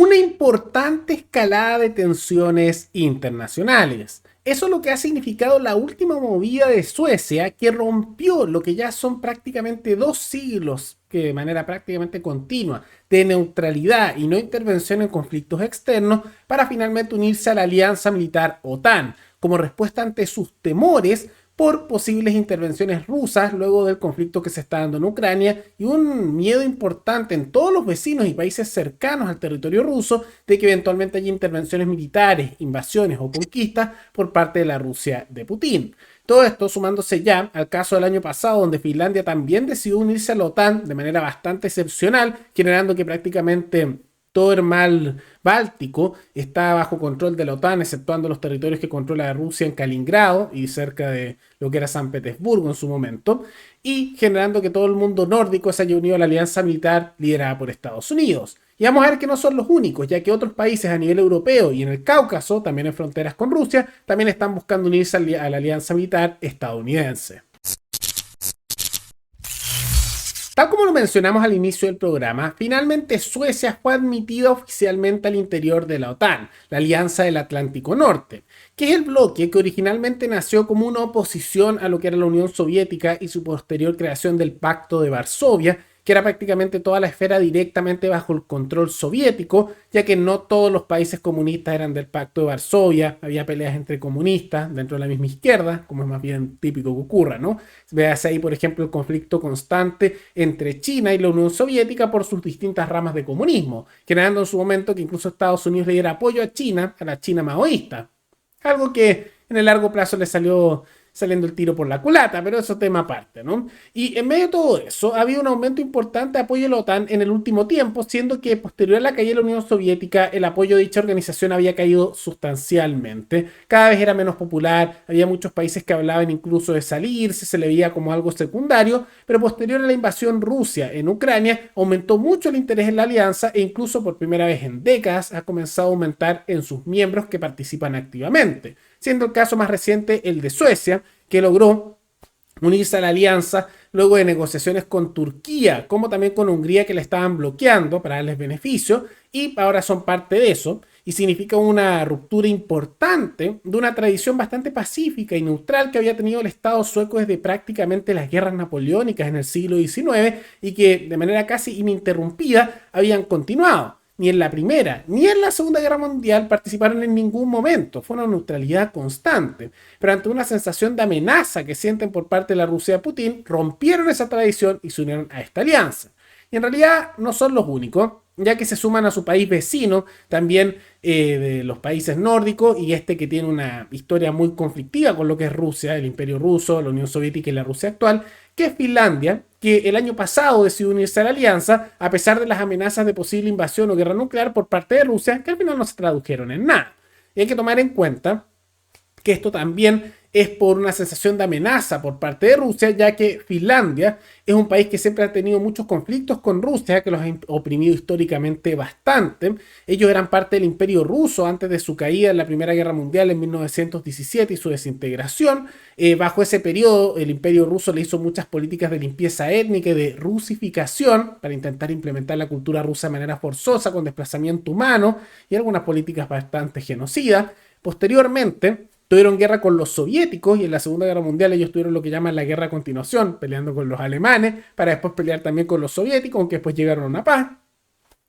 una importante escalada de tensiones internacionales. Eso es lo que ha significado la última movida de Suecia, que rompió lo que ya son prácticamente 2 siglos, que de manera prácticamente continua, de neutralidad y no intervención en conflictos externos, para finalmente unirse a la alianza militar OTAN, como respuesta ante sus temores por posibles intervenciones rusas luego del conflicto que se está dando en Ucrania y un miedo importante en todos los vecinos y países cercanos al territorio ruso de que eventualmente haya intervenciones militares, invasiones o conquistas por parte de la Rusia de Putin. Todo esto sumándose ya al caso del año pasado, donde Finlandia también decidió unirse a la OTAN de manera bastante excepcional, generando que prácticamente todo el mar Báltico está bajo control de la OTAN, exceptuando los territorios que controla Rusia en Kaliningrado y cerca de lo que era San Petersburgo en su momento, y generando que todo el mundo nórdico se haya unido a la alianza militar liderada por Estados Unidos. Y vamos a ver que no son los únicos, ya que otros países a nivel europeo y en el Cáucaso, también en fronteras con Rusia, también están buscando unirse a la alianza militar estadounidense. Tal como lo mencionamos al inicio del programa, finalmente Suecia fue admitida oficialmente al interior de la OTAN, la Alianza del Atlántico Norte, que es el bloque que originalmente nació como una oposición a lo que era la Unión Soviética y su posterior creación del Pacto de Varsovia, que era prácticamente toda la esfera directamente bajo el control soviético, ya que no todos los países comunistas eran del Pacto de Varsovia, había peleas entre comunistas dentro de la misma izquierda, como es más bien típico que ocurra, ¿no? Veas ahí, por ejemplo, el conflicto constante entre China y la Unión Soviética por sus distintas ramas de comunismo, generando en su momento que incluso Estados Unidos le diera apoyo a China, a la China maoísta. Algo que en el largo plazo le salió saliendo el tiro por la culata, pero eso es tema aparte, ¿no? Y en medio de todo eso, ha habido un aumento importante de apoyo a la OTAN en el último tiempo, siendo que posterior a la caída de la Unión Soviética, el apoyo de dicha organización había caído sustancialmente. Cada vez era menos popular, había muchos países que hablaban incluso de salirse, se le veía como algo secundario, pero posterior a la invasión Rusia en Ucrania, aumentó mucho el interés en la alianza e incluso por primera vez en décadas ha comenzado a aumentar en sus miembros que participan activamente, siendo el caso más reciente el de Suecia, que logró unirse a la alianza luego de negociaciones con Turquía, como también con Hungría, que le estaban bloqueando para darles beneficio, y ahora son parte de eso, y significa una ruptura importante de una tradición bastante pacífica y neutral que había tenido el Estado sueco desde prácticamente las guerras napoleónicas en el siglo XIX y que de manera casi ininterrumpida habían continuado. Ni en la Primera ni en la Segunda Guerra Mundial participaron en ningún momento. Fue una neutralidad constante. Pero ante una sensación de amenaza que sienten por parte de la Rusia de Putin, rompieron esa tradición y se unieron a esta alianza. Y en realidad no son los únicos, ya que se suman a su país vecino, también de los países nórdicos, y este que tiene una historia muy conflictiva con lo que es Rusia, el Imperio Ruso, la Unión Soviética y la Rusia actual, que es Finlandia, que el año pasado decidió unirse a la alianza, a pesar de las amenazas de posible invasión o guerra nuclear por parte de Rusia, que al final no se tradujeron en nada. Y hay que tomar en cuenta que esto también es por una sensación de amenaza por parte de Rusia, ya que Finlandia es un país que siempre ha tenido muchos conflictos con Rusia, que los ha oprimido históricamente bastante. Ellos eran parte del Imperio Ruso antes de su caída en la Primera Guerra Mundial en 1917 y su desintegración. Bajo ese periodo, el Imperio Ruso le hizo muchas políticas de limpieza étnica y de rusificación para intentar implementar la cultura rusa de manera forzosa, con desplazamiento humano y algunas políticas bastante genocidas. Posteriormente, tuvieron guerra con los soviéticos y en la Segunda Guerra Mundial ellos tuvieron lo que llaman la guerra a continuación, peleando con los alemanes, para después pelear también con los soviéticos, aunque después llegaron a una paz.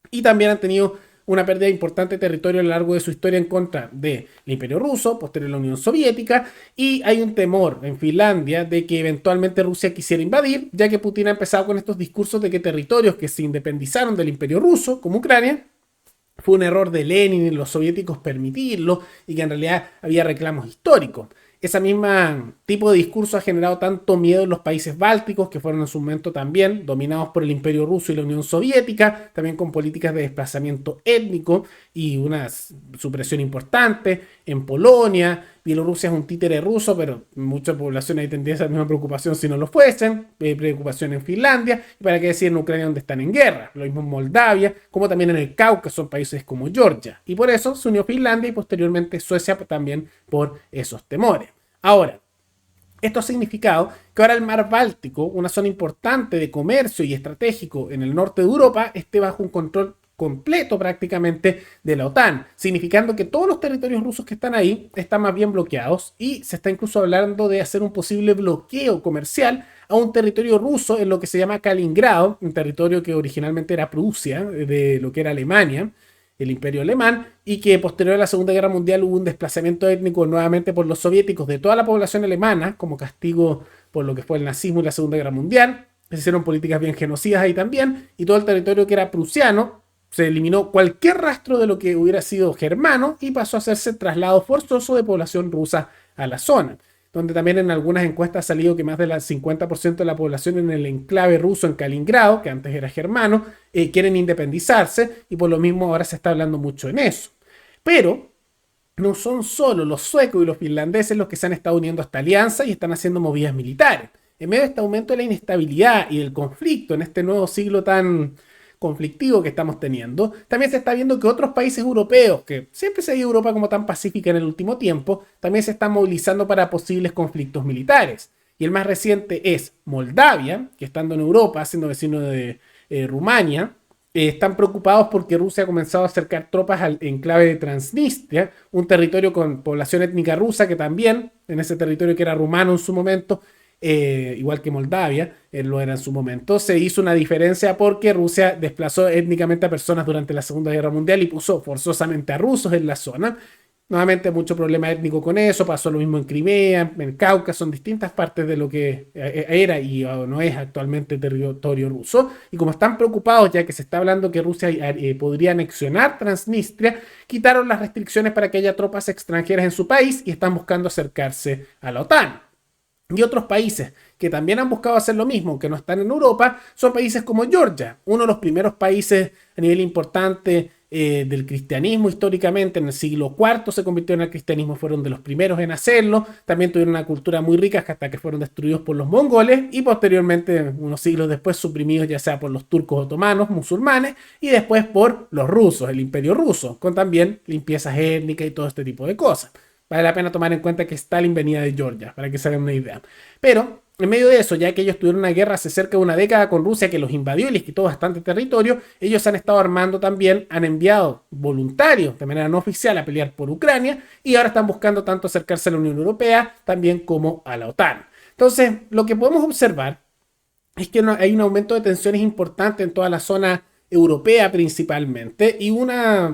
Y también han tenido una pérdida importante de territorio a lo largo de su historia en contra del Imperio Ruso, posterior a la Unión Soviética, y hay un temor en Finlandia de que eventualmente Rusia quisiera invadir, ya que Putin ha empezado con estos discursos de que territorios que se independizaron del Imperio Ruso, como Ucrania, fue un error de Lenin y los soviéticos permitirlo y que en realidad había reclamos históricos. Ese mismo tipo de discurso ha generado tanto miedo en los países bálticos, que fueron en su momento también dominados por el Imperio Ruso y la Unión Soviética, también con políticas de desplazamiento étnico y una supresión importante. En Polonia, Bielorrusia es un títere ruso, pero mucha población ahí tendría esa misma preocupación si no lo fuesen. Preocupación en Finlandia, y para qué decir en Ucrania, donde están en guerra. Lo mismo en Moldavia, como también en el Cáucaso, son países como Georgia. Y por eso se unió Finlandia y posteriormente Suecia también por esos temores. Ahora, esto ha significado que ahora el mar Báltico, una zona importante de comercio y estratégico en el norte de Europa, esté bajo un control completo prácticamente de la OTAN, significando que todos los territorios rusos que están ahí están más bien bloqueados y se está incluso hablando de hacer un posible bloqueo comercial a un territorio ruso en lo que se llama Kaliningrado, un territorio que originalmente era Prusia, de lo que era Alemania, el Imperio Alemán, y que posterior a la Segunda Guerra Mundial hubo un desplazamiento étnico nuevamente por los soviéticos de toda la población alemana como castigo por lo que fue el nazismo y la Segunda Guerra Mundial. Se hicieron políticas bien genocidas ahí también, y todo el territorio que era prusiano se eliminó cualquier rastro de lo que hubiera sido germano y pasó a hacerse traslado forzoso de población rusa a la zona, donde también en algunas encuestas ha salido que más del 50% de la población en el enclave ruso en Kaliningrado, que antes era germano, quieren independizarse, y por lo mismo ahora se está hablando mucho en eso. Pero no son solo los suecos y los finlandeses los que se han estado uniendo a esta alianza y están haciendo movidas militares. En medio de este aumento de la inestabilidad y del conflicto en este nuevo siglo tan conflictivo que estamos teniendo, también se está viendo que otros países europeos, que siempre se ha visto Europa como tan pacífica en el último tiempo, también se están movilizando para posibles conflictos militares. Y el más reciente es Moldavia, que estando en Europa, siendo vecino de Rumania, están preocupados porque Rusia ha comenzado a acercar tropas al enclave de Transnistria, un territorio con población étnica rusa que también, en ese territorio que era rumano en su momento, igual que Moldavia, lo era en su momento, se hizo una diferencia porque Rusia desplazó étnicamente a personas durante la Segunda Guerra Mundial y puso forzosamente a rusos en la zona. Nuevamente mucho problema étnico con eso, pasó lo mismo en Crimea, en Cáucaso, en distintas partes de lo que era y no es actualmente territorio ruso. Y como están preocupados ya que se está hablando que Rusia podría anexionar Transnistria, quitaron las restricciones para que haya tropas extranjeras en su país y están buscando acercarse a la OTAN. Y otros países que también han buscado hacer lo mismo, que no están en Europa, son países como Georgia, uno de los primeros países a nivel importante del cristianismo históricamente. En el siglo IV se convirtió en el cristianismo, fueron de los primeros en hacerlo. También tuvieron una cultura muy rica hasta que fueron destruidos por los mongoles y posteriormente, unos siglos después, suprimidos ya sea por los turcos otomanos, musulmanes, y después por los rusos, el imperio ruso, con también limpiezas étnicas y todo este tipo de cosas. Vale la pena tomar en cuenta que Stalin venía de Georgia, para que se hagan una idea. Pero en medio de eso, ya que ellos tuvieron una guerra hace cerca de una década con Rusia que los invadió y les quitó bastante territorio, ellos han estado armando también, han enviado voluntarios de manera no oficial a pelear por Ucrania y ahora están buscando tanto acercarse a la Unión Europea también como a la OTAN. Entonces, lo que podemos observar es que hay un aumento de tensiones importante en toda la zona europea principalmente, y un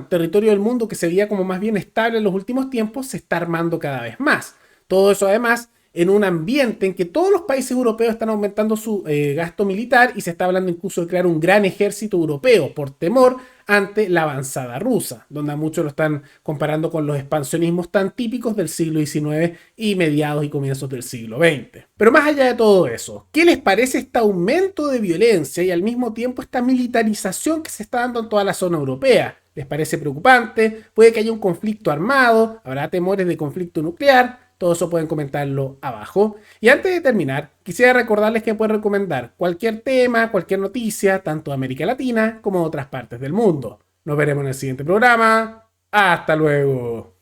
territorio del mundo que se veía como más bien estable en los últimos tiempos se está armando cada vez más. Todo eso además en un ambiente en que todos los países europeos están aumentando su gasto militar y se está hablando incluso de crear un gran ejército europeo por temor ante la avanzada rusa, donde a muchos lo están comparando con los expansionismos tan típicos del siglo XIX y mediados y comienzos del siglo XX. Pero más allá de todo eso, ¿qué les parece este aumento de violencia y al mismo tiempo esta militarización que se está dando en toda la zona europea? ¿Les parece preocupante? ¿Puede que haya un conflicto armado? ¿Habrá temores de conflicto nuclear? Todo eso pueden comentarlo abajo. Y antes de terminar, quisiera recordarles que pueden recomendar cualquier tema, cualquier noticia, tanto de América Latina como de otras partes del mundo. Nos veremos en el siguiente programa. ¡Hasta luego!